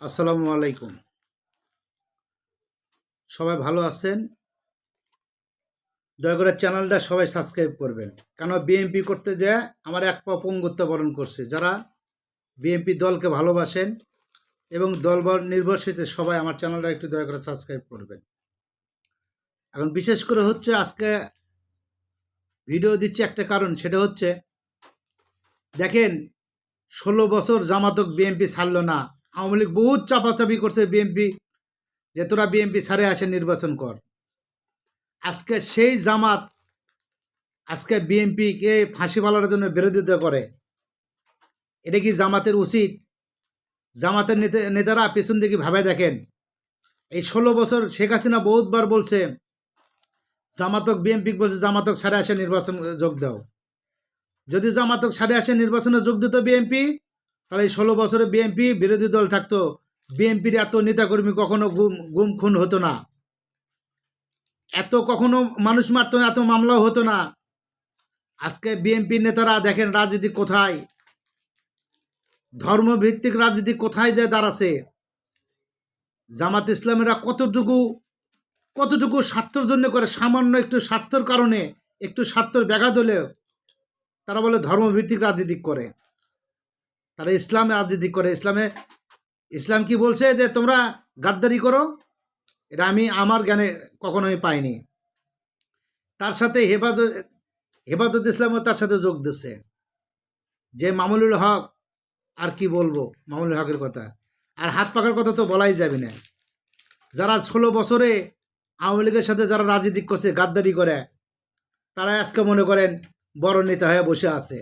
আসসালামু আলাইকুম। সবাই ভালো আছেন? দয়া করে চ্যানেলটা সবাই সাবস্ক্রাইব করবেন। কেন বিএনপি করতে যেয়ে আমার এক পা পঙ্গুত্ব বরণ করছে। যারা বিএনপি দলকে ভালোবাসেন এবং দল নির্ভরশীল সবাই আমার চ্যানেলটা একটু দয়া করে সাবস্ক্রাইব করবেন। এখন বিশেষ করে হচ্ছে আজকে ভিডিও দিচ্ছি একটা কারণ, সেটা হচ্ছে দেখেন 16 বছর জামাতক বিএনপি ছাড়লো না। আওয়ামী লীগ বহুত চাপাচাপি করছে বিএনপি যে তোরা বিএনপি ছাড়ে আসে নির্বাচন কর। আজকে সেই জামাত আজকে বিএনপিকে ফাঁসি ফালার জন্য বিরোধিতা করে। এটা কি জামাতের উচিত? জামাতের নেতারা পেছন দিকে ভাবে দেখেন। এই 16 বছর শেখ হাসিনা বহুতবার বলছে জামাতক বিএনপি বলছে জামাতক সাড়ে আসে নির্বাচন যোগ দাও। যদি জামাতক সাড়ে আসে নির্বাচনে যোগ দিত বিএনপি, তাহলে এই 16 বছরে বিএনপি বিরোধী দল থাকতো। বিএনপির এত নেতাকর্মী কখনো গুম খুন হতো না, এত কখনো মানুষ মারতো না, এত মামলাও হতো না। আজকে বিএনপির নেতারা দেখেন রাজনীতি কোথায়, ধর্মভিত্তিক রাজনীতি কোথায় যায় দাঁড়াছে। জামাত ইসলামেরা কতটুকু স্বার্থের জন্য করে, সামান্য একটু স্বার্থের কারণে, একটু স্বার্থের ব্যাঘাত হলেও তারা বলে ধর্মভিত্তিক রাজনীতি করে, তারা ইসলামে রাজনীতি করে। ইসলাম কি বলছে যে তোমরা গাদ্দারি করো? এটা আমি আমার জ্ঞানে কখনোই পাইনি। তার সাথে হেফাজত ইসলামও তার সাথে যোগ দিচ্ছে। যে মামুনুল হক, আর কি বলবো মামুনুল হকের কথা, আর হাত পাকার কথা তো বলাই যাবে না। যারা 16 বছরে আওয়ামী লীগের সাথে যারা রাজনীতি করছে, গাদ্দারি করে, তারা আজকে মনে করেন বড় নেতা হয়ে বসে আছে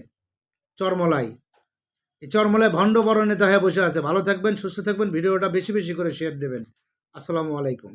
চরমলাই। এই চরমলায় ভণ্ড বড় নেতা হয়ে বসে আছে। ভালো থাকবেন, সুস্থ থাকবেন, ভিডিওটা বেশি বেশি করে শেয়ার দেবেন। আসসালামু আলাইকুম।